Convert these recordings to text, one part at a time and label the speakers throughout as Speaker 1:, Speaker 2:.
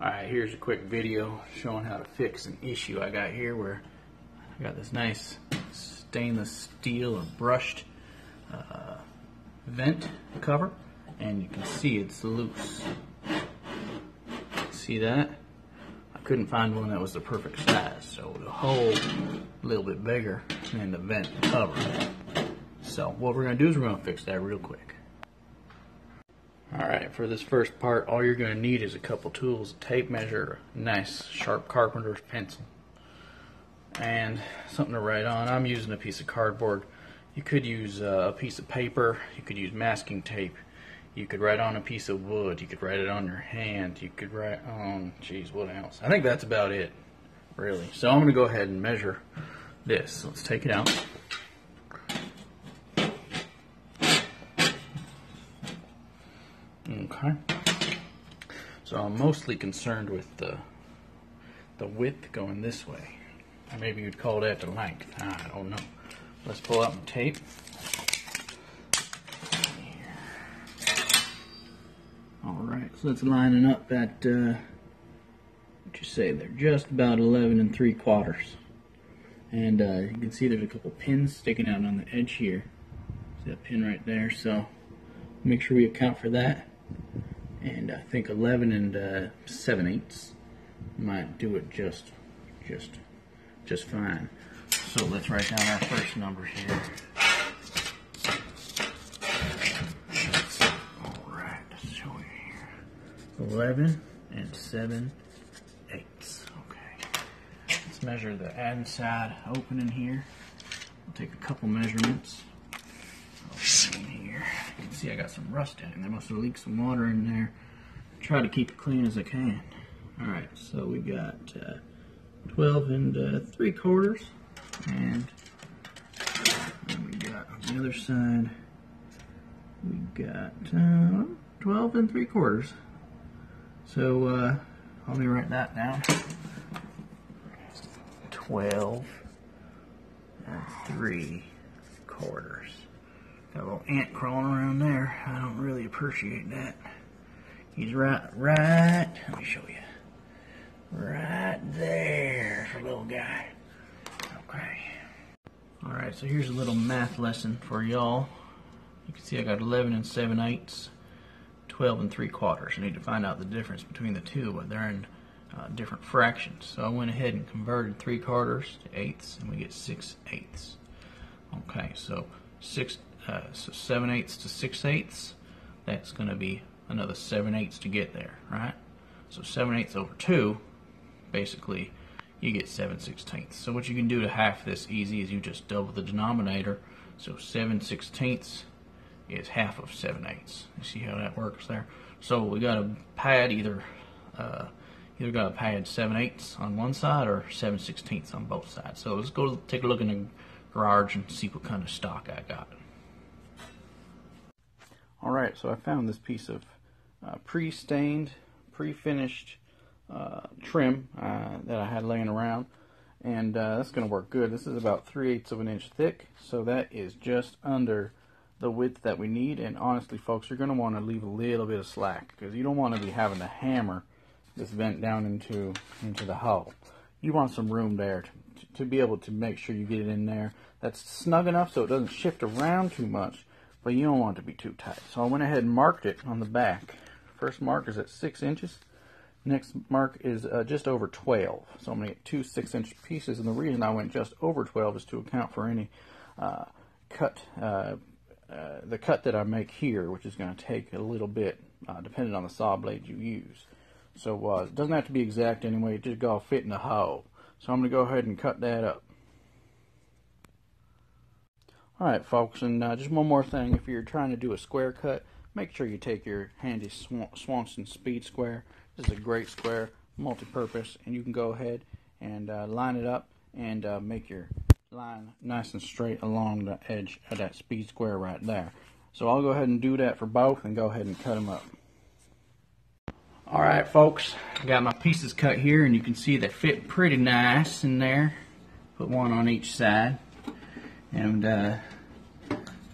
Speaker 1: Alright, here's a quick video showing how to fix an issue I got here where I got this nice stainless steel or brushed vent cover, and you can see it's loose. See that? I couldn't find one that was the perfect size, so the hole a little bit bigger than the vent cover. So what we're going to do is we're going to fix that real quick. Alright, for this first part, all you're going to need is a couple tools, a tape measure, a nice sharp carpenter's pencil, and something to write on. I'm using a piece of cardboard. You could use a piece of paper, you could use masking tape, you could write on a piece of wood, you could write it on your hand, you could write on, geez, what else? I think that's about it, really. So I'm going to go ahead and measure this. Let's take it out. Okay, so I'm mostly concerned with the width going this way. Maybe you'd call that the length. I don't know. Let's pull out my tape. Alright, so that's lining up at, what you say, they're just about 11 3/4. And you can see there's a couple pins sticking out on the edge here. See that pin right there? So make sure we account for that. And I think 11 7/8 might do it just fine. So let's write down our first number here. All right, let's show you here. 11 7/8. Okay. Let's measure the inside opening here. We'll take a couple measurements. In here, you can see I got some rust in it. There must have leaked some water in there. Try to keep it clean as I can. Alright, so we got 12 3/4, and we got on the other side, we got 12 3/4. So let me write that down. 12 3/4. Got a little ant crawling around there. I don't really appreciate that. He's right, let me show you. Right there, a little guy. Okay. Alright, so here's a little math lesson for y'all. You can see I got 11 7/8, 12 3/4. I need to find out the difference between the two, but they're in different fractions. So I went ahead and converted 3/4 to eighths, and we get 6/8. Okay, so 7/8 to 6/8, that's going to be another 7/8 to get there, right? So 7/8 over 2, basically, you get 7/16. So what you can do to half this easy is you just double the denominator. So 7/16 is half of 7/8. You see how that works there? So we got to pad either got to pad 7/8 on one side or 7/16 on both sides. So let's go take a look in the garage and see what kind of stock I got. Alright, so I found this piece of pre-stained, pre-finished trim that I had laying around, and that's going to work good. This is about 3/8 of an inch thick, so that is just under the width that we need. And honestly, folks, you're going to want to leave a little bit of slack, because you don't want to be having to hammer this vent down into the hull. You want some room there to be able to make sure you get it in there that's snug enough so it doesn't shift around too much, but you don't want it to be too tight. So I went ahead and marked it on the back. First mark is at 6 inches. Next mark is just over 12. So I'm going to get two 6-inch pieces, and the reason I went just over 12 is to account for any cut, the cut that I make here, which is going to take a little bit, depending on the saw blade you use. So it doesn't have to be exact anyway, it just got to fit in the hole. So I'm going to go ahead and cut that up. Alright folks, and just one more thing, if you're trying to do a square cut, make sure you take your handy Swanson Speed Square. This is a great square, multi-purpose, and you can go ahead and line it up and make your line nice and straight along the edge of that Speed Square right there. So I'll go ahead and do that for both and go ahead and cut them up. Alright folks, I got my pieces cut here, and you can see they fit pretty nice in there. Put one on each side. And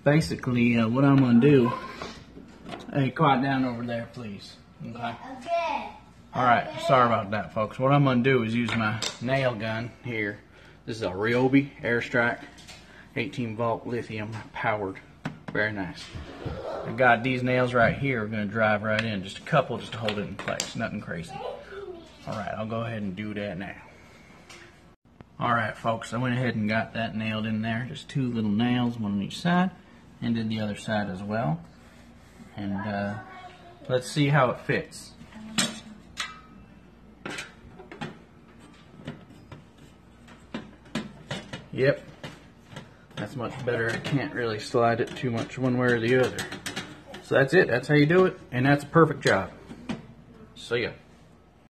Speaker 1: basically what I'm going to do, hey, quiet down over there please. Okay. Alright, sorry about that, folks. What I'm going to do is use my nail gun here. This is a Ryobi Airstrike 18 volt lithium powered. Very nice. I got these nails right here. We're going to drive right in. Just a couple just to hold it in place. Nothing crazy. Alright, I'll go ahead and do that now. Alright, folks. I went ahead and got that nailed in there. Just 2 little nails, one on each side. And did the other side as well. And let's see how it fits. Yep, that's much better. I can't really slide it too much one way or the other. So that's it. That's how you do it, and that's a perfect job. See ya.